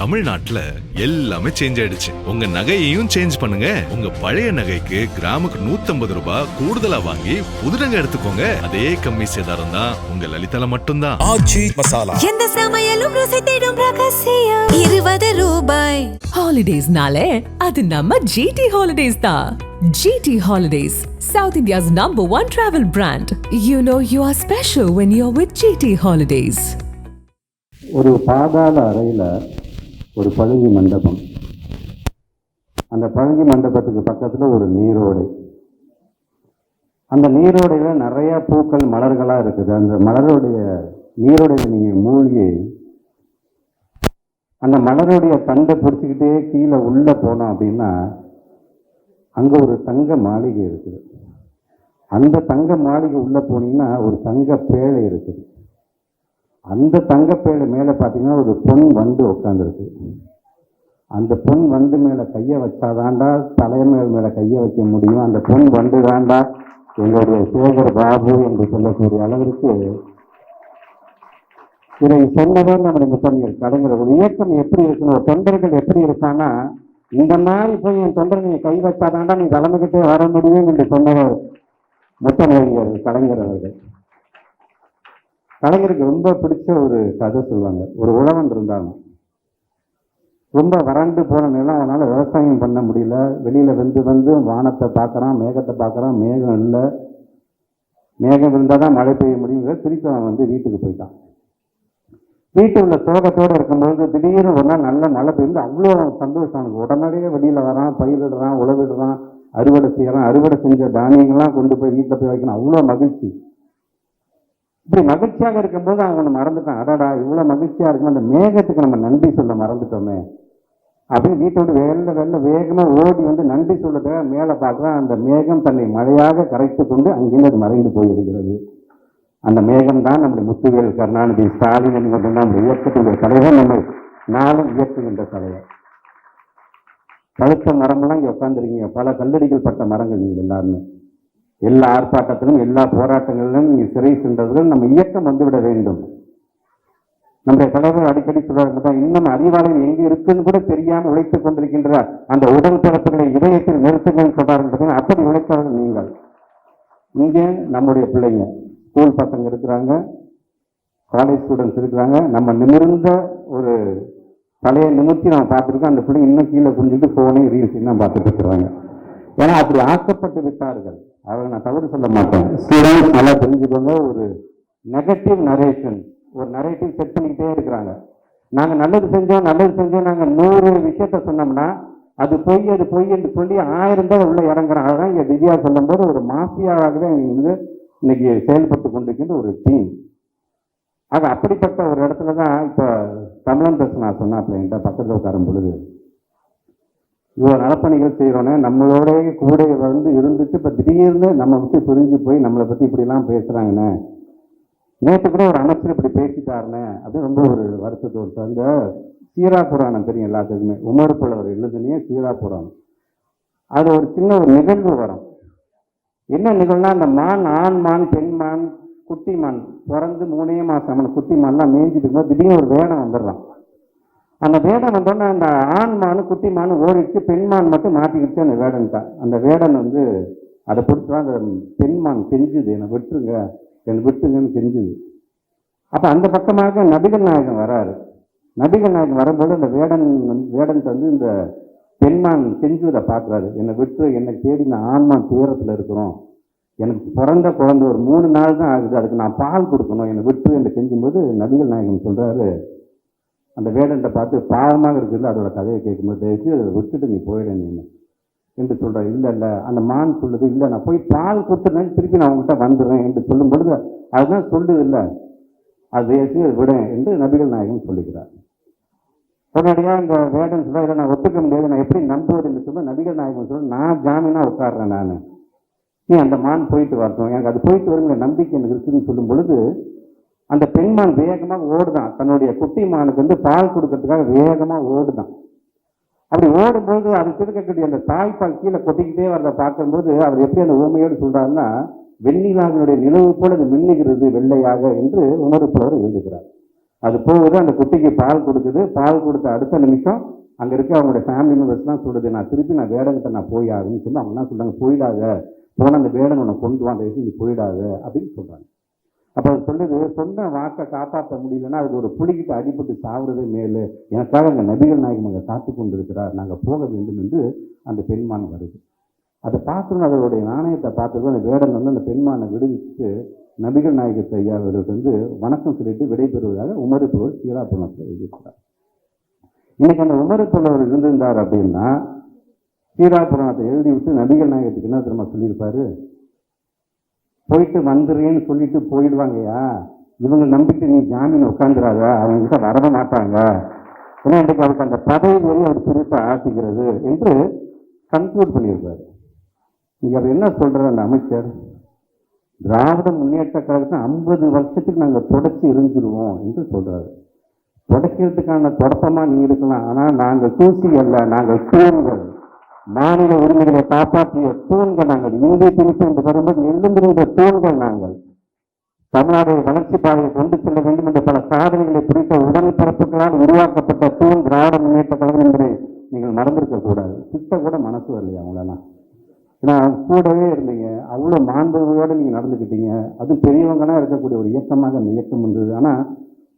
தமிழ்நாட்டுல எல்லாமே சேஞ்ச் ஆயிடுச்சு. உங்க நகையையும் சேஞ்ச் பண்ணுங்க. உங்க பழைய நகைக்கு கிராமுக்கு 150 ரூபாய் கூடுதலா வாங்கி புது நகை எடுத்துக்கோங்க. அதே கம்மி சேதாரம் தான் உங்க லலிதால மட்டும்தான். ஆச்சி மசாலா. எந்த சமையலும் ருசி தேடும் ரகசியம் 20 ரூபாய். ஹாலிடேஸ்னாலே அது நம்ம ஜிடி ஹாலிடேஸ் தான். GT Holidays, South India's #1 travel brand. You know you are special when you're with GT Holidays. ஒரு பாதாள அறையில் ஒரு பழுங்கி மண்டபம். அந்த பழுங்கி மண்டபத்துக்கு பக்கத்தில் ஒரு நீரோடை. அந்த நீரோடையில் நிறைய பூக்கள் மலர்களாக இருக்குது. அந்த மலருடைய நீரோடையில் நீங்கள் மூழ்கி அந்த மலருடைய தண்டை பிடிச்சிக்கிட்டே கீழே உள்ளே போனோம் அப்படின்னா அங்கே ஒரு தங்க மாளிகை இருக்குது. அந்த தங்க மாளிகை உள்ளே போனீங்கன்னா ஒரு தங்க பேழை இருக்குது. அந்த தங்கப்பேழை மேலே பார்த்தீங்கன்னா ஒரு பொன் வண்டு உட்காந்துருக்கு. அந்த பொன் வண்டு மேலே கையை வச்சாதாண்டா தலைமையில் மேலே கையை வைக்க முடியும். அந்த பொன் வண்டு தாண்டா எங்களுடைய சேகர் பாபு என்று சொல்லக்கூடிய அளவிற்கு இதை சொன்னவர் நம்முடைய முத்தமிழர் கலைஞர். ஒரு இயக்கம் எப்படி இருக்கணும், ஒரு தொண்டர்கள் எப்படி இருக்கான்னா, இந்த மாதிரி போய் என் தொண்டர் நீ கை வச்சாதாண்டா நீ தலைமைக்கிட்டே வர முடியும் என்று சொன்னவர் முத்தமிழர் கலைஞர் அவர்கள். கலைஞருக்கு ரொம்ப பிடிச்ச ஒரு கதை சொல்லுவாங்க. ஒரு உழவன் இருந்தாங்க. ரொம்ப வறண்டு போன நிலம், அவனால் விவசாயம் பண்ண முடியல. வெளியில் வந்து வானத்தை பார்க்குறான், மேகத்தை பார்க்குறான். மேகம் இல்லை. மேகம் இருந்தால் தான் மழை பெய்ய முடியும். திருப்பி அவன் வீட்டுக்கு போயிட்டான். வீட்டில் உள்ள சோகத்தோடு இருக்கும்போது திடீர்னு ஒரு நாள் நல்ல மழை பெய்யுது. அவ்வளோ சந்தோஷம். அவனுக்கு உடனடியே வெளியில் வரான், பயிரிடுறான், உழவிடுறான், அறுவடை செய்கிறான். அறுவடை செஞ்ச தானியங்கள்லாம் கொண்டு போய் வீட்டில் போய் வைக்கணும். அவ்வளோ மகிழ்ச்சி. இப்படி மகிழ்ச்சியாக இருக்கும்போது அவனை மறந்துட்டான். அடடா இவ்வளோ மகிழ்ச்சியாக இருக்கும், அந்த மேகத்துக்கு நம்ம நன்றி சொல்ல மறந்துட்டோமே அப்படின்னு வீட்டோடு வேகமாக ஓடி நன்றி சொல்றதுக்காக மேலே பார்க்குறான். அந்த மேகம் தன்னை மழையாக கரைத்து கொண்டு அங்கிருந்து அது மறைந்து போயிருக்கிறது. அந்த மேகம் தான் நம்முடைய முத்துவேல் கருணாநிதி ஸ்டாலின் என்கின்ற நம்ம இயக்கத்துடைய தலைவர், நம்ம நாளும் இயக்குகின்ற தலைவர். பழுத்த மரமெல்லாம் இங்கே உட்காந்துருக்கீங்க. பல கல்லடிகள் பட்ட மரங்கள் நீங்கள் எல்லாருமே. எல்லா ஆர்ப்பாட்டத்திலும் எல்லா போராட்டங்களிலும் நீங்கள் சிறை சென்றவர்கள் நம்ம இயக்கம் வந்துவிட வேண்டும். நம்முடைய தலைவர் அடிக்கடி சொல்றாங்க, இன்னும் அறிவாலயம் எங்கே இருக்குன்னு கூட தெரியாமல் உழைத்துக் கொண்டிருக்கின்ற அந்த உடல் பிறப்புகளை இதயத்தில் நிறுத்துங்கள் சொல்றாங்க. அப்படி உழைத்தவர்கள் நீங்கள். இங்கே நம்முடைய பிள்ளைங்க, ஸ்கூல் பசங்க இருக்கிறாங்க, காலேஜ் ஸ்டூடெண்ட்ஸ் இருக்கிறாங்க. நம்ம நிமிர்ந்த ஒரு தலையை நிமிர்த்தி நம்ம பார்த்துருக்கோம். அந்த பிள்ளைங்க இன்னும் கீழே குஞ்சிட்டு ஃபோனே ரீல்ஸ் இன்னும் பார்த்துட்டு இருக்கிறாங்க. ஏன்னா அப்படி ஆக்கப்பட்டு விட்டார்கள். அவங்க நான் தவறு சொல்ல மாட்டேன். ஸ்டூடெண்ட்ஸ் நல்லா தெரிஞ்சுக்கோங்க. ஒரு நெகட்டிவ் நரேஷன், ஒரு நரேட்டிவ் செட் பண்ணிக்கிட்டே இருக்கிறாங்க. நாங்கள் நல்லது செஞ்சோம் நாங்கள் 100 விஷயத்த சொன்னோம்னா அது பொய் என்று சொல்லி 1000 பேர் உள்ள இறங்குறாங்க. அதான் இங்கே திவ்யா சொல்லும்போது ஒரு மாஃபியாவாகவே இன்னைக்கு செயல்பட்டு கொண்டிருக்கின்ற ஒரு டீம். ஆக அப்படிப்பட்ட ஒரு இடத்துல தான் இப்போ தமிழன் பேச நான் சொன்னேன். அப்போ என்கிட்ட பக்கத்தில் உட்காரும் பொழுது இவ்வளோ நலப்பணிகள் செய்கிறோன்னே நம்மளோட கூட இருந்துட்டு இப்போ திடீர்னு நம்ம விட்டு பிரிஞ்சு போய் நம்மளை பற்றி இப்படிலாம் பேசுகிறாங்கண்ணே, நேற்று கூட ஒரு அமைச்சர் இப்படி பேசிட்டாருண்ணே அப்படின்னு ரொம்ப ஒரு வருத்தத்தோடு. அந்த சீரா புராணம் தெரியும் எல்லாத்துக்குமே. உமர் புலவர் எழுதுனே சீரா புராணம். அது ஒரு சின்ன ஒரு நிகழ்வு வரும். என்ன நிகழ்வுனா, அந்த மான், ஆண் மான், பெண் மான், குட்டி மான் பிறந்து 3 மாதம் குட்டி மான்லாம் மேய்ஞ்சிட்டு இருக்கும்போது திடீர்னு ஒரு வேடம் வந்துடுறான். அந்த வேடன் வந்தோடனே அந்த ஆண் மானு குட்டி மானு ஓடிச்சு, பெண்மான் மட்டும் மாட்டிக்கிச்சு. அந்த வேடன்ட்டான். அந்த வேடன் அதை பிடிச்சா அந்த பெண்மான் கெஞ்சுது, என்னை விட்டுங்கன்னு கெஞ்சுது. அப்போ அந்த பக்கமாக நபிகள் நாயகம் வராரு. நபிகள் நாயகம் வரும்போது அந்த வேடன்ட்டு இந்த பெண்மான் கெஞ்சுவதை பார்க்குறாரு. என்னை தேடி நான் ஆண்மான் துயரத்தில் இருக்கிறோம், எனக்கு பிறந்த குழந்தை ஒரு 3 நாள் தான் ஆகுது, அதுக்கு நான் பால் கொடுக்கணும், என்னை விட்டு என்று கெஞ்சும்போது நபிகள் நாயகம் சொல்கிறாரு, அந்த வேடன்ட்ட பார்த்து பாவமாக இருக்குல்ல அதோட கதையை கேட்கும்போது, தயவுச்சு அதை விட்டுட்டு நீ போயிடணும் என்று சொல்கிறேன். இல்லை அந்த மான் சொல்லுது, இல்லை நான் போய் பால் கொடுத்துருந்தேன், திருப்பி நான் உங்கள்கிட்ட வந்துடுறேன் என்று சொல்லும் பொழுது அதுதான் சொல்லுது, இல்லை அது தயவுச்சு விட என்று நபிகள் நாயகம் சொல்லுகிறார். உடனடியாக இந்த வேடன் சொல்ல, இதை நான் ஒத்துக்க முடியாது, நான் எப்படி நம்புவது என்று சொல்ல நபிகள் நாயகம் சொல்ல, நான் ஜாமீனாக உட்காடுறேன், நான் நீ அந்த மான் போயிட்டு வரட்டும், எனக்கு அது போயிட்டு வருங்கிற நம்பிக்கை எனக்கு இருக்குதுன்னு சொல்லும் பொழுது அந்த பெண்மான் வேகமாக ஓடுதான். தன்னுடைய குட்டி மானுக்கு பால் கொடுக்கறதுக்காக வேகமாக ஓடுதான். அப்படி ஓடும்போது அது இருக்கக்கூடிய அந்த தாய்ப்பால் கீழே கொட்டிக்கிட்டே வரதை பார்க்கும்போது அவர் எப்படி அந்த ஊமையோடு சொல்றாருன்னா, வெண்ணிலாவினுடைய நிலவு போல அது மின்னுகிறது வெள்ளையாக என்று உணர்வு புலவர் எழுதுகிறார். அது போகுது, அந்த குட்டிக்கு பால் கொடுக்குது. பால் கொடுத்த அடுத்த நிமிஷம் அங்கே இருக்க அவங்களுடைய ஃபேமிலி மெம்பர்ஸ்லாம் சொல்லுது, நான் திருப்பி வேடங்கிட்ட நான் போய் ஆகுன்னு சொல்லி அவங்க என்ன சொல்கிறாங்க, போயிடாத, போனால் அந்த வேடன் உன்னை கொண்டு வாங்க, நீ போயிடாத அப்படின்னு சொல்கிறாங்க. அப்போ அது சொல்லுது, சொன்ன வாக்கை காப்பாற்ற முடியலன்னா அதுக்கு ஒரு புலிகிட்ட அடிபட்டு சாவுறதே மேலு, எனக்காக அங்கே நபிகள் நாயகம் அங்கே காத்து கொண்டு இருக்கிறார், நாங்கள் போக வேண்டும் என்று அந்த பெண்மான் வருது. அதை பார்த்துன்னு அதோடைய நாணயத்தை பார்த்துட்டு அந்த வேடன் அந்த பெண்மானை விடுவிச்சுட்டு நபிகள் நாயகத்தை ஐயா அவர்களுக்கு வணக்கம் சொல்லிட்டு விடைபெறுவதாக உமரு புலவர் சீராபுரணத்தில் எழுதியிருக்கிறார். இன்னைக்கு அந்த உமரு புலவர் இருந்திருந்தார் அப்படின்னா சீராபுரணத்தை எழுதி விட்டு நபிகள் நாயகத்துக்கு என்ன தெரியுமா சொல்லியிருப்பாரு, போயிட்டு வந்துடுறேன்னு சொல்லிட்டு போயிடுவாங்கய்யா, இவங்க நம்பிட்டு நீ ஜாமீன் உட்காந்துடாத, அவங்க கிட்ட வரவே மாட்டாங்க, ஏன்னா இன்றைக்கு அவருக்கு அந்த பதவி வரை அவர் குறித்து ஆசிக்கிறது என்று கன்க்ளூட் பண்ணியிருப்பாரு. நீங்க அவர் என்ன சொல்றாரு அந்த அமைச்சர், திராவிட முன்னேற்ற கழகத்தை 50 வருஷத்துக்கு நாங்கள் தொடச்சி இருந்துருவோம் என்று சொல்றாரு. தொடக்கிறதுக்கான தொடப்பமா நீ இருக்கலாம், ஆனால் நாங்கள் தூசி அல்ல, நாங்கள் தூண்கள், மாநில உரிமைகளை காப்பாற்றிய தூண்கள் நாங்கள். இந்திய திருப்பி என்று வரும்போது எழுந்திருந்த தூண்கள் நாங்கள். தமிழ்நாடு வளர்ச்சி பாதையை கொண்டு செல்ல வேண்டும் என்ற பல சாதனைகளை குறித்த உடன்பிறப்புகளால் உருவாக்கப்பட்ட தூண் திராவிட முன்னேற்ற கழகம் என்பதை நீங்கள் மறந்திருக்க கூடாது. கிட்ட கூட மனசு வரலையா அவங்களெல்லாம்? ஏன்னா கூடவே இருந்தீங்க, அவ்வளோ மாண்புகளோடு நீங்கள் நடந்துக்கிட்டீங்க. அது பெரியவங்கலாம் இருக்கக்கூடிய ஒரு இயக்கமாக அந்த இயக்கம் இருந்தது. ஆனால்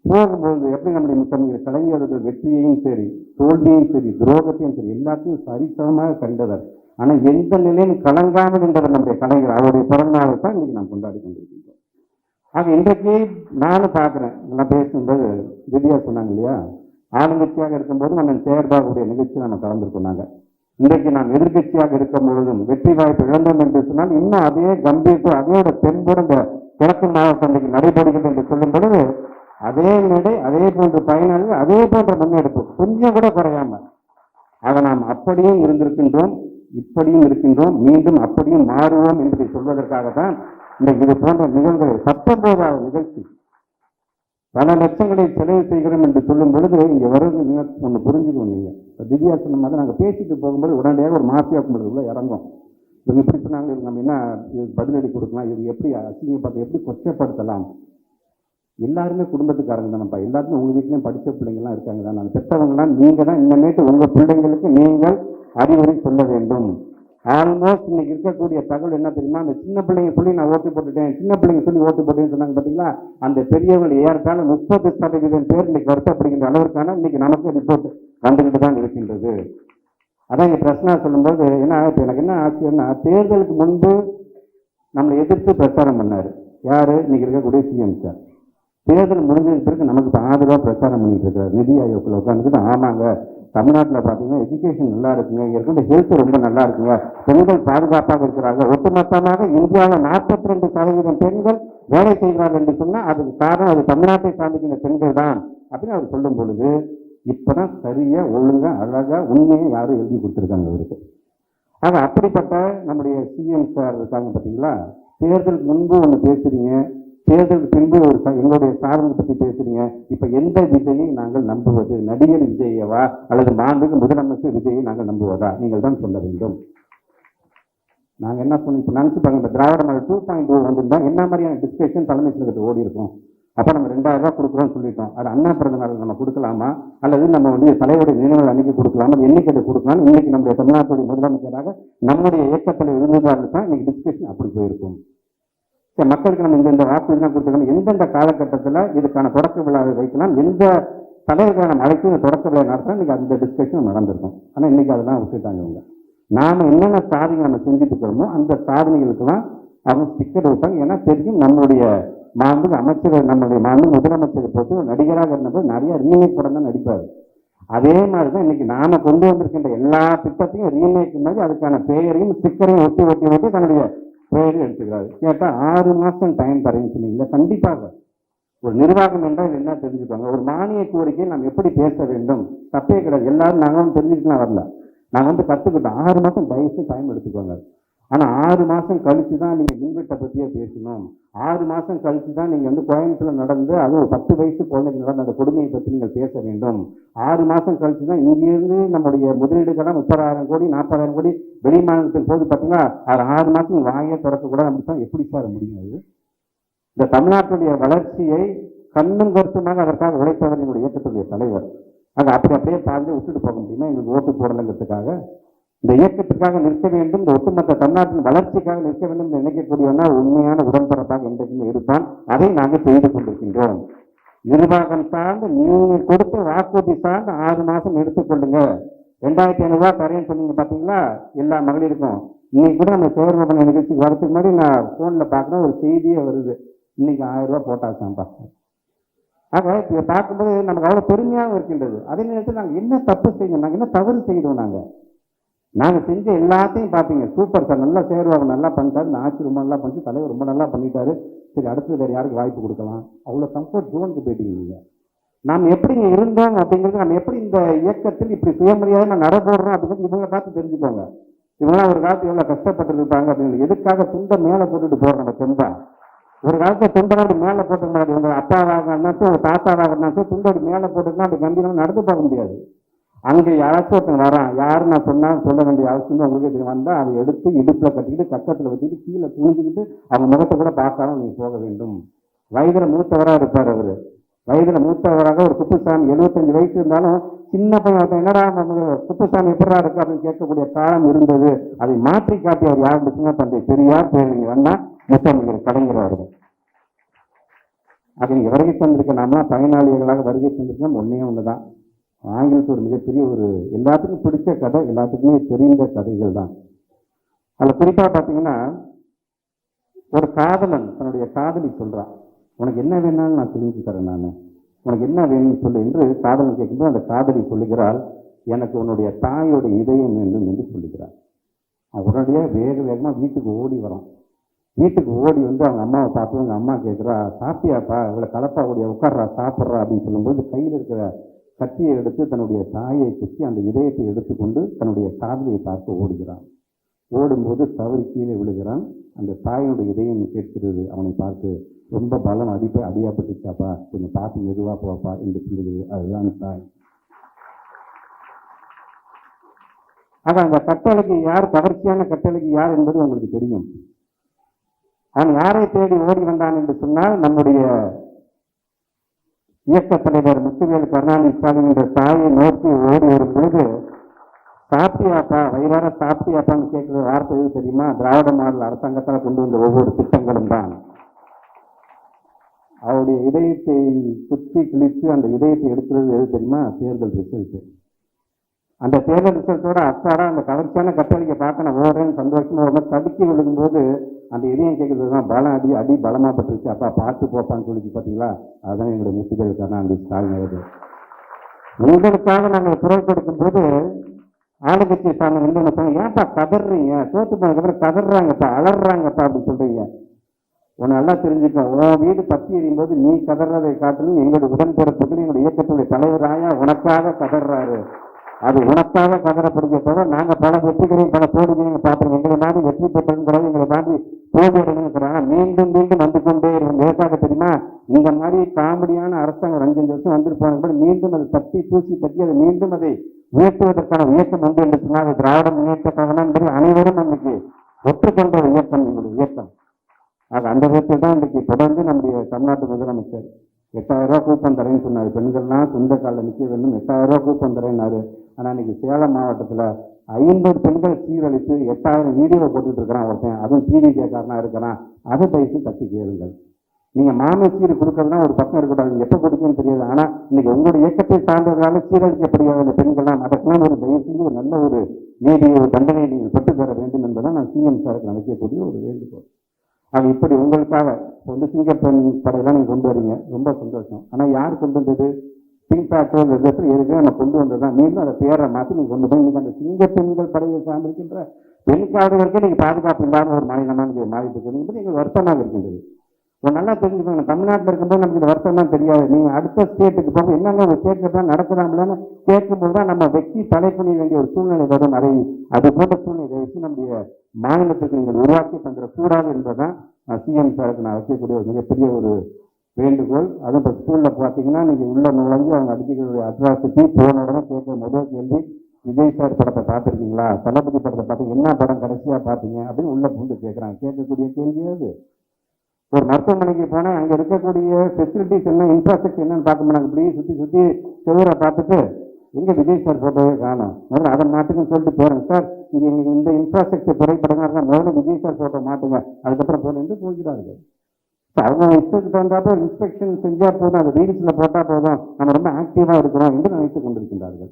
போகும்போது எப்படி நம்முடைய முத்தமிழ் கலைஞர்கள் வெற்றியையும் சரி தோல்வியையும் சரி துரோகத்தையும் சரி எல்லாத்தையும் சரிசமமாக கண்டவர். ஆனால் எந்த நிலையும் கலங்காமல் என்றவர் நம்முடைய கலைஞர். அவருடைய பிறந்த நாளை தான் இன்னைக்கு நாம் கொண்டாடி கொண்டிருக்கின்றோம். ஆக இன்றைக்கு நானும் பார்க்குறேன், நான் பேசும்போது திவ்யா சொன்னாங்க இல்லையா, ஆளுங்கட்சியாக இருக்கும்போது நம்ம செயற்பாடுடைய நிகழ்ச்சி நம்ம கலந்துருக்கோம். நாங்கள் இன்றைக்கு நாம் எதிர்கட்சியாக இருக்கும் பொழுதும் வெற்றி வாய்ப்பு இழந்தோம் என்று சொன்னால் இன்னும் அதே கம்பீரத்தை அதோட தென்போடு இந்த கிழக்கு மாவட்டம் இன்றைக்கு நடைபெறுகிறது என்று சொல்லும் பொழுது அதே நிலை, அதே போன்ற பயனாளிகள், அதே போன்ற முன்னெடுப்பு கொஞ்சம் கூட குறையாம ஆக நாம் அப்படியும் இருந்திருக்கின்றோம், இப்படியும் இருக்கின்றோம், மீண்டும் அப்படியும் மாறுவோம் என்பதை சொல்வதற்காகத்தான் இன்றைக்கு இது போன்ற நிகழ்வுகள் 19வது நிகழ்ச்சி பல லட்சங்களை செலவு செய்கிறோம் என்று சொல்லும் பொழுது இங்கே வருவது ஒன்று புரிஞ்சுக்கணும். நீங்கள் திவ்யா சொன்ன மாதிரி நாங்கள் பேசிட்டு போகும்போது உடனடியாக ஒரு மாஃபியா கும்பலுக்குள்ள இறங்கும். இவங்க இப்படி சொன்னாங்க, இவங்க நம்ம என்ன பதிலடி கொடுக்கலாம், இவங்க எப்படி அசிங்கப்படுத்த, எப்படி கொச்சப்படுத்தலாம். எல்லாருமே குடும்பத்துக்காரங்க தானப்பா, எல்லாருமே உங்கள் வீட்லேயும் படித்த பிள்ளைங்கள்லாம் இருக்காங்க தான். நான் பெற்றவங்களாம் நீங்கள் தான் இனிமேட்டு உங்கள் பிள்ளைங்களுக்கு நீங்கள் அறிவுரை சொல்ல வேண்டும். ஆல்மோஸ்ட் இன்னைக்கு இருக்கக்கூடிய தகவல் என்ன தெரியுமா, அந்த சின்ன பிள்ளைங்க சொல்லி நான் ஓட்டு போட்டுட்டேன், சின்ன பிள்ளைங்க சொல்லி ஓட்டு போட்டேன்னு சொன்னாங்க பார்த்தீங்களா, அந்த பெரியவர்கள் ஏறத்தாழ 30% பேர் இன்னைக்கு வருத்தப்படுகின்ற அளவிற்கான இன்னைக்கு நமக்கு ரிப்போர்ட் வந்துகிட்டு தான் இருக்கின்றது. அதான் இங்கே பிரச்சனை சொல்லும்போது ஏன்னா இப்போ எனக்கு என்ன ஆச்சரியம்னா, தேர்தலுக்கு முன்பு நம்மளை எதிர்த்து பிரச்சாரம் பண்ணார் யார், இன்னைக்கு இருக்கக்கூடிய சிஎம் சார். தேர்தல் முடிஞ்சதுக்கு பிறகு நமக்கு இப்போ ஆதரவாக பிரச்சாரம் பண்ணிட்டு இருக்காரு. நிதி ஆயோக்கில் உட்காந்துக்கிட்டு ஆமாங்க தமிழ்நாட்டில் பார்த்தீங்கன்னா எஜுகேஷன் நல்லா இருக்குங்க, இங்கே இருக்கிற ஹெல்த் ரொம்ப நல்லா இருக்குங்க, பெண்கள் பாதுகாப்பாக இருக்கிறாங்க, ஒட்டுமொத்தமாக இந்தியாவில் 42% பெண்கள் வேலை செய்கிறார்கள் என்று சொன்னால் அதுக்கு காரணம் அது தமிழ்நாட்டை சார்ந்திருக்கிற பெண்கள் தான் அப்படின்னு அவர் சொல்லும் பொழுது இப்போதான் சரியா ஒழுங்கா அழகா உண்மையை யாரும் எழுதி கொடுத்துருக்காங்க அவருக்கு. ஆக அப்படிப்பட்ட நம்முடைய சிஎம் சார் இருக்காங்க பார்த்தீங்களா, தேர்தலுக்கு முன்பு ஒன்று பேசுறீங்க, தேர்தலுக்கு பின்பு ஒரு எங்களுடைய சாதனை பற்றி பேசுறீங்க. இப்ப எந்த விஜயை நாங்கள் நம்புவது, நடிகர் விஜயவா அல்லது மாண்புக்கு முதலமைச்சர் விஜயை நாங்கள் நம்புவதா, நீங்கள் தான் சொல்ல வேண்டும். நாங்க என்ன சொன்னோம், இப்ப நினைச்சு பாருங்க, இந்த திராவிட மாடல் 2.0 வந்திருந்தா என்ன மாதிரியான டிஸ்கஷன் தலைமை செயலகத்தை ஓடி இருக்கும். அப்ப நம்ம 2000 ரூபாய் கொடுக்குறோம்னு சொல்லிட்டோம், அது அண்ணா பிறந்த நாள் நம்ம கொடுக்கலாமா அல்லது நம்ம தலைவருடைய நினைவுகள் அன்னைக்கு கொடுக்கலாமா, எண்ணிக்கை கொடுக்கலாம். இன்னைக்கு நம்முடைய தமிழ்நாட்டுடைய முதலமைச்சராக நம்முடைய இயக்கத்தில் இருந்ததாக தான் இன்னைக்கு டிஸ்கஷன் அப்படி போயிருக்கும். மக்களுக்கு நம்ம இந்த வாக்குறுதிலாம் கொடுத்துருக்கணும், எந்தெந்த காலகட்டத்தில் இதுக்கான தொடக்க விழாவை வைக்கலாம், எந்த தலைவர்களை நம்ம அழைச்சி இந்த தொடக்க விழா நடத்தினா இன்னைக்கு அந்த டிஸ்கஷன் நடந்திருக்கும். ஆனால் இன்னைக்கு அதெல்லாம் விட்டுட்டாங்க. அவங்க நாம என்னென்ன சாதனை நம்ம செஞ்சுட்டு இருக்கிறோமோ அந்த சாதனைகளுக்கெல்லாம் அவங்க ஸ்டிக்கர் வைப்பாங்க. ஏன்னா தெரியும் நம்மளுடைய மாண்பு அமைச்சர், நம்மளுடைய மாண்பு முதலமைச்சரை போட்டு நடிகராக இருந்தபோது நிறைய ரீமேக் படம் தான் நடிப்பார். அதே மாதிரி தான் இன்னைக்கு நாம கொண்டு வந்திருக்கின்ற எல்லா திட்டத்தையும் ரீமேக் மாதிரி அதுக்கான பெயரையும் ஸ்டிக்கரையும் ஒட்டி தன்னுடைய பெயரை எடுத்துக்கிறாரு. கேட்டா 6 மாசம் டைம் தரேன்னு சொன்னீங்க. கண்டிப்பாக ஒரு நிர்வாகம் என்றால் என்ன தெரிஞ்சுப்பாங்க. ஒரு மானிய கோரிக்கையை நாம் எப்படி பேச வேண்டும் தப்பே கிடையாது. எல்லாரும் நாங்களும் தெரிஞ்சுக்கலாம் வரல, நாங்கள் கற்றுக்கிட்டோம். 6 மாசம் தயவுசெய்து டைம் எடுத்துக்கோங்க. ஆனால் 6 மாசம் கழிச்சு தான் நீங்கள் மின்வெட்டை பற்றியே பேசணும். 6 மாசம் கழிச்சு தான் நீங்கள் கோயம்புத்தூர்ல நடந்து அதுவும் ஒரு 10 வயசு குழந்தைக்கு நடந்த அந்த கொடுமையை பற்றி நீங்கள் பேச வேண்டும். 6 மாசம் கழிச்சு தான் இங்கிருந்து நம்முடைய முதலீடுகளாக 30,000 கோடி 40,000 கோடி வெளி மாநிலத்தில் போது பார்த்தீங்கன்னா 6 மாசம் வாயை திறக்க கூட நம்ம எப்படி சார் முடியும்? இந்த தமிழ்நாட்டுடைய வளர்ச்சியை கண்ணும் கருத்துமாக அதற்காக உழைத்தவர் எங்களுடைய இயக்கத்துடைய தலைவர். அது அப்படியே பாருங்க விட்டுட்டு போக முடியுமா? எங்களுக்கு ஓட்டு போடலைங்கிறதுக்காக இந்த இயக்கத்துக்காக நிற்க வேண்டும், இந்த ஒட்டுமொத்த தமிழ்நாட்டின் வளர்ச்சிக்காக நிற்க வேண்டும் என்று நினைக்கக்கூடியவனா உண்மையான உடன்பரப்பாக என்றைக்குமே இருப்பான். அதை நாங்கள் செய்து கொண்டிருக்கின்றோம். நிர்வாகம் சார்ந்து நீங்க கொடுத்த வாக்குறுதி சார்ந்து 6 மாசம் எடுத்துக்கொள்ளுங்க. 2500 ரூபாய் தரேன்னு சொன்னீங்க பாத்தீங்களா எல்லா மகளிருக்கும். இன்னைக்கு கூட நம்ம தேர்வு பண்ண நிகழ்ச்சிக்கு வரதுக்கு முன்னாடி நான் போன்ல பாக்குறேன், ஒரு செய்தியே வருது, இன்னைக்கு 1000 ரூபாய் போட்டாச்சாம்பா. ஆக இதை பார்க்கும்போது நமக்கு அவ்வளவு பெருமையாக இருக்கின்றது. அதே நேரத்தில் நாங்கள் என்ன தப்பு செய்யணும், நாங்கள் என்ன தவறு செய்யணும், நாங்கள் செஞ்ச எல்லாத்தையும் பார்த்தீங்க. சூப்பர் சார், நல்லா சேருவாங்க, நல்லா பண்ணிட்டாரு, இந்த ஆட்சி ரொம்ப நல்லா பண்ணிச்சு, தலைவர் ரொம்ப நல்லா பண்ணிட்டாரு, சரி அடுத்து வேறு யாருக்கு வாய்ப்பு கொடுக்கலாம், அவ்வளோ கம்ஃபர்ட் ஜோனுக்கு போயிட்டீங்க நீங்கள். நாம் எப்படிங்க இருந்தோம் அப்படிங்கிறது, நம்ம எப்படி இந்த இயக்கத்தில் இப்படி சுயமரியாதை நான் நடப்போடுறோம் அப்படிங்கிறது இவங்க பார்த்து தெரிஞ்சுக்கோங்க. இவங்களாம் ஒரு காலத்து எவ்வளோ கஷ்டப்பட்டுருப்பாங்க அப்படின்னு. எதுக்காக துண்டை மேலே போட்டுட்டு போகிறோம் நம்ம துண்டா? ஒரு காலத்தை துண்டோடு மேலே போட்டுருந்தாரு. இவங்க அப்பாவாக இருந்தாச்சும் ஒரு தாத்தாவாக இருந்தாச்சும் துண்டோடு மேலே போட்டுருந்தா அப்படி கம்பீரமாக நடந்து போக முடியாது. அங்கே யாராச்சும் ஒருத்தன் வரான், யாரும் நான் சொன்னால் சொல்ல வேண்டிய அவசியம் உங்களுக்கு தெரியும். வந்தால் அதை எடுத்து இடுப்பில் கட்டிக்கிட்டு கட்டத்தில் வச்சுக்கிட்டு கீழே குனிஞ்சிக்கிட்டு அவங்க முகத்தை கூட பார்க்காம நீங்கள் போக வேண்டும். வயதில் மூத்தவராக இருப்பார் அவர். வயதில் மூத்தவராக ஒரு குப்புசாமி 75 வயசு இருந்தாலும் சின்ன பையன் ஒருத்தன் என்னடா குப்புசாமி எப்படா இருக்கு அப்படின்னு கேட்கக்கூடிய காலம் இருந்தது. அதை மாற்றி காட்டி அவர் யார் இருக்குன்னா தந்தை பெரியார் பேர் வந்தால் முத்தமிழர் கலைஞர் அவர்கள். அது வருகை தந்திருக்க நாம பயனாளிகளாக வருகை தந்திருக்கோம். ஒன்னே ஒண்ணுதான், ஆங்கிலத்தில் ஒரு மிகப்பெரிய ஒரு எல்லாத்துக்கும் பிடிச்ச கதை, எல்லாத்துக்குமே தெரிந்த கதைகள் தான். அதில் குறிப்பாக பார்த்தீங்கன்னா ஒரு காதலன் தன்னுடைய காதலி சொல்றான், உனக்கு என்ன வேணாலும் நான் தெரிஞ்சு தரேன், நான் உனக்கு என்ன வேணும்னு சொல்லு என்று காதலன் கேட்கும்போது அந்த காதலி சொல்லுகிறாள், எனக்கு உன்னுடைய தாயோட இதயம் வேண்டும் என்று சொல்லுகிறார். உடனடியாக வேகமாக வீட்டுக்கு ஓடி வரான். வீட்டுக்கு ஓடி வந்து அவங்க அம்மாவை பார்த்து அவங்க அம்மா கேட்குறா, சாப்பிட்டியாப்பா, இவ்வளோ கலப்பா ஓடியா, உட்கார்றா சாப்பிட்றா அப்படின்னு சொல்லும்போது கையில் இருக்கிற கத்தியை எடுத்து தன்னுடைய தாயை குத்தி அந்த இதயத்தை எடுத்துக்கொண்டு தன்னுடைய காதலியை பார்த்து ஓடுகிறான். ஓடும்போது தவறி கீழே விழுகிறான். அந்த தாயினுடைய இதயம் கேட்கிறது அவனை பார்த்து, ரொம்ப பலம் அடியாப்பட்டுச்சாப்பா, கொஞ்சம் பார்த்து மெதுவாக போப்பா என்று சொல்லுகிறது. அதுதான் தாய். ஆக அந்த கட்டளைக்கு யார், கவர்ச்சியான கட்டளைக்கு யார் என்பது உங்களுக்கு தெரியும். அவன் யாரை தேடி ஓடி வந்தான் என்று சொன்னால், நம்முடைய இயக்க தலைவர் முத்துவேல் கருணாநிதி ஸ்டாலின் என்ற தாயை நோக்கி ஓடி வரும் பொழுது, சாப்பியாப்பா, வயிறார சாப்பியாப்பான்னு கேட்கிற வார்த்தை எது தெரியுமா? திராவிட மாடல் அரசாங்கத்தால் கொண்டு வந்த ஒவ்வொரு திட்டங்களும் தான். அவருடைய இதயத்தை குத்தி கிழித்து அந்த இதயத்தை எடுக்கிறது எது தெரியுமா? தேர்தல் ரிசல்ட். அந்த தேர்தல் ரிசல்ட்டோட அக்காரா அந்த கவர்ச்சியான கட்டளையை பார்க்க நான் ஓடுறேன்னு சந்தோஷமா ஒரு மாதிரி தடுக்கி விழுகும்போது அந்த இதயம் கேட்கறது தான், பலம் அடி பலமா பட்டுருச்சு, அப்பா பார்த்து போப்பான்னு சொல்லிச்சு. பார்த்தீங்களா? அதுதான் எங்களுடைய முத்துவேல் கருணாநிதி ஸ்டாலின் அவர்கள். உங்களுக்காக நாங்கள் குரல் கொடுக்கும் போது ஆளுங்கட்சி சாமி வந்து என்ன சொன்னாங்க, ஏன்ப்பா கதறீங்க, தோத்து போனதுக்கப்புறம் கதறாங்கப்பா, அலறாங்கப்பா அப்படின்னு சொல்றீங்க. உன்னை நல்லா தெரிஞ்சுக்கோ, உன் வீடு பத்தி எறியும் போது நீ கதறதை காட்டிலும் எங்களுடைய உடன்பிறப்புக்கு எங்களுடைய இயக்கத்துடைய தலைவராயா உனக்காக கதறாரு. அது உனக்காக கதறப்படுகிற தவிர நாங்கள் பல வெற்றிகளையும் பல தோல்விகளையும் பார்த்துருக்கோம். எங்களை நாடு வெற்றி பெற்றதுங்கிறது எங்களை தாண்டி தோல்வியடைங்கிறாங்க. மீண்டும் மீண்டும் வந்து கொண்டே இருக்கும். எதற்காக தெரியுமா? இந்த மாதிரி காமெடியான அரசாங்கம் 5 வருஷம் வந்துருப்பாங்க, மீண்டும் அதை தட்டி தூசி தட்டி அதை மீண்டும் அதை உயர்த்துவதற்கான இயக்கம் வந்து என்று சொன்னால் அது திராவிட முன்னேற்ற கழகம் என்பது அனைவரும் அன்னைக்கு ஒற்றுக்கொண்ட ஒரு இயக்கம் எங்களுடைய இயக்கம். ஆக அந்த விதத்தில் தான் இன்றைக்கு தொடர்ந்து நம்முடைய தமிழ்நாட்டு முதலமைச்சர் 8000 ரூபா கூப்பன் தரேன்னு சொன்னார். பெண்கள்லாம் சொந்த காலில் நிற்க வேண்டும், 8000 ரூபா கூப்பன் தரேன்னாரு. ஆனால் இன்னைக்கு சேலம் மாவட்டத்தில் 50 பெண்கள் சீரழித்து 8000 வீடியோ போட்டுட்டு இருக்கிறான் ஒருத்தன், அதுவும் டிவிஜேக்காரனா இருக்கிறான். அதை பயிற்சி தட்டி கேளுங்கள். நீங்க மாமி சீர் கொடுக்கறதுனா ஒரு பக்கம் இருக்கக்கூடாது, எப்போ கொடுக்குன்னு தெரியாது. ஆனால் இன்னைக்கு உங்களுடைய இயக்கத்தை சார்ந்ததுனால சீரழிக்கப்படுகிற அந்த பெண்கள்லாம் அதற்கெல்லாம் ஒரு தயவு செஞ்சு ஒரு நல்ல ஒரு நீதியை, ஒரு தண்டனையை நீங்கள் பெற்றுத்தர வேண்டும் என்பதான் நான் சிஎம் சாருக்கு நினைக்கக்கூடிய ஒரு வேண்டுகோள். அது இப்படி உங்களுக்காக வந்து சிங்கப்பெண் படையெல்லாம் நீங்கள் கொண்டு வரீங்க, ரொம்ப சந்தோஷம். ஆனால் யார் கொண்டு வந்தது? பிங்பாக்டர் எதுக்கு நம்ம கொண்டு வந்ததுதான். மீண்டும் அதை பேரை மாற்றி நீங்கள் கொண்டு போய் இன்னைக்கு அந்த சிங்கப்பெண்கள் படையை சார்ந்திருக்கின்ற பெண் காவலர்களுக்கு நீங்கள் பாதுகாப்பு இல்லாத ஒரு மாநிலமாக நீங்கள் மாறிட்டு இருக்கிறது எங்களுக்கு வருத்தமாக இருக்கின்றது. நல்லா தெரிஞ்சுக்கோங்க, தமிழ்நாட்டில் இருக்கும்போது நமக்கு இந்த வருத்தம் தான் தெரியாது. நீங்கள் அடுத்த ஸ்டேட்டுக்கு போக என்னங்க ஒரு ஸ்டேட்டில் தான் நடக்கிறாங்களான்னு கேட்கும்போது தான் நம்ம வெற்றி தடை பண்ண வேண்டிய ஒரு சூழ்நிலை வரும். அது போன்ற சூழ்நிலை வச்சு நம்முடைய மாநிலத்துக்கு நீங்கள் உருவாக்கி தந்துடக்கூடாது என்பதுதான் சிஎம் சாருக்கு நான் வைக்கக்கூடிய ஒரு மிகப்பெரிய ஒரு வேண்டுகோள். அதுவும் இப்போ ஸ்கூலில் பார்த்தீங்கன்னா நீங்கள் உள்ள நுழைஞ்சு அவங்க அடிக்கக்கூடிய அட்ராசிட்டி போன உடனே கேட்க முதல் கேள்வி, விஜய் சார் படத்தை பார்த்துருக்கீங்களா, தளபதி படத்தை பார்த்தீங்க, என்ன படம் கடைசியாக பார்த்தீங்க அப்படின்னு உள்ள பூண்டு கேட்குறாங்க. கேட்கக்கூடிய கேள்வியாது. ஒரு மருத்துவமனைக்கு போனா அங்க இருக்கக்கூடிய ஃபெசிலிட்டிஸ் என்ன, இன்ஃப்ராஸ்ட்ரக்சர் என்னன்னு பார்க்க மாட்டாங்க. இப்படி சுத்தி சுத்தி செவரை பார்த்துட்டு எங்க விஜய் சார் போட்டோவே காணும், முதல்ல அதை மாட்டுக்குன்னு சொல்லிட்டு போறேன் சார், இங்க இந்த இன்ஃப்ராஸ்ட்ரக்சர் குறைபடுங்க, முதல்ல விஜய் சார் போட்டோ மாட்டுங்க, அதுக்கப்புறம் போன போகிறார்கள். அவங்க இஷ்டத்துக்கு தகுந்தாப்ப இன்ஸ்பெக்ஷன் செஞ்சா போதும், அது ரீல்ஸ்ல போட்டா போதும், நம்ம ரொம்ப ஆக்டிவா இருக்கிறோம் என்று நினைத்துக் கொண்டிருக்கின்றார்கள்.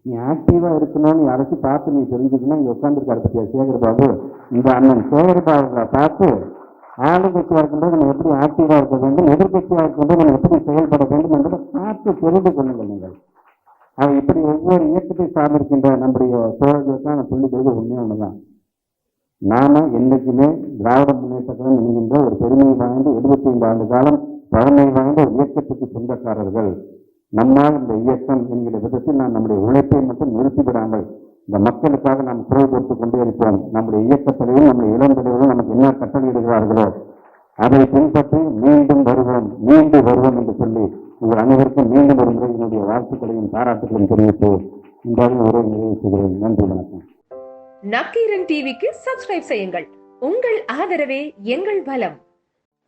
நீ ஆக்டிவா இருக்கணும்னு யாராச்சும் பார்த்து நீ தெரிஞ்சுக்கணும். இங்க உட்காந்துருக்காரு பத்தியா சேகர் பாபு, இந்த அண்ணன் சேகர் பாபுவை பார்த்து ஆளுங்கட்சியா இருக்கும்போது நம்ம எப்படி ஆக்டிவா இருக்க வேண்டும், எதிர்கட்சியா இருக்கும்போது நம்ம எப்படி செயல்பட வேண்டும் என்பதை பார்த்து தெரிந்து கொள்ளுங்கள். நீங்கள் அதை இப்படி ஒவ்வொரு இயக்கத்தை சார்ந்திருக்கின்ற நம்முடைய தோழர்களுக்கு நான் சொல்லிக்கிறது உண்மையானதான். நாம என்னைக்குமே திராவிட முன்னேற்ற கழகம் என்கின்ற ஒரு பெருமை வாய்ந்த 75 ஆண்டு காலம் பழமை வாய்ந்த ஒரு இயக்கத்துக்கு சொந்தக்காரர்கள். நம்மால் இந்த இயக்கம் என்கிற விதத்தில் நாம் நம்முடைய உழைப்பை மட்டும் நிறுத்திவிடாமல் இந்த மக்களுக்காக நாம் குரல் கொடுத்துக் கொண்டே இருப்போம். நம்முடைய இயக்கத்திலையும் நம்முடைய இளம் தலைவர்களும் நமக்கு என்ன கட்டளையிடுகிறார்களோ அதை பின்பற்றி மீண்டும் வருவோம் என்று சொல்லி உங்கள் அனைவருக்கும் மீண்டும் ஒரு முறை என்னுடைய வாழ்த்துக்களையும் பாராட்டுகளையும் தெரிவித்து இந்த உரை நிறைவு செய்கிறேன். நன்றி, வணக்கம். நக்கீரன் டிவிக்கு சப்ஸ்கிரைப் செய்யுங்கள். உங்கள் ஆதரவே எங்கள் பலம்.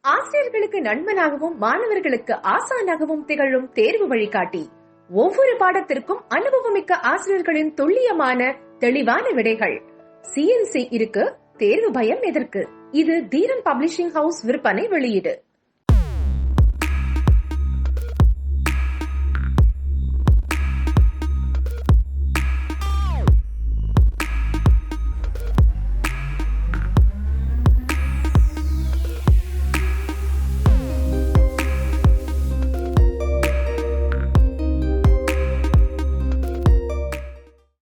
ஆசிரியர்களுக்கு நண்பனாகவும் மாணவர்களுக்கு ஆசானாகவும் திகழும் தேர்வு வழிகாட்டி. ஒவ்வொரு பாடத்திற்கும் அனுபவமிக்க ஆசிரியர்களின் துல்லியமான தெளிவான விடைகள். CNC இருக்கு, தேர்வு பயம் எதற்கு? இது தீரன் பப்ளிஷிங் ஹவுஸ் விற்பனை வெளியீடு.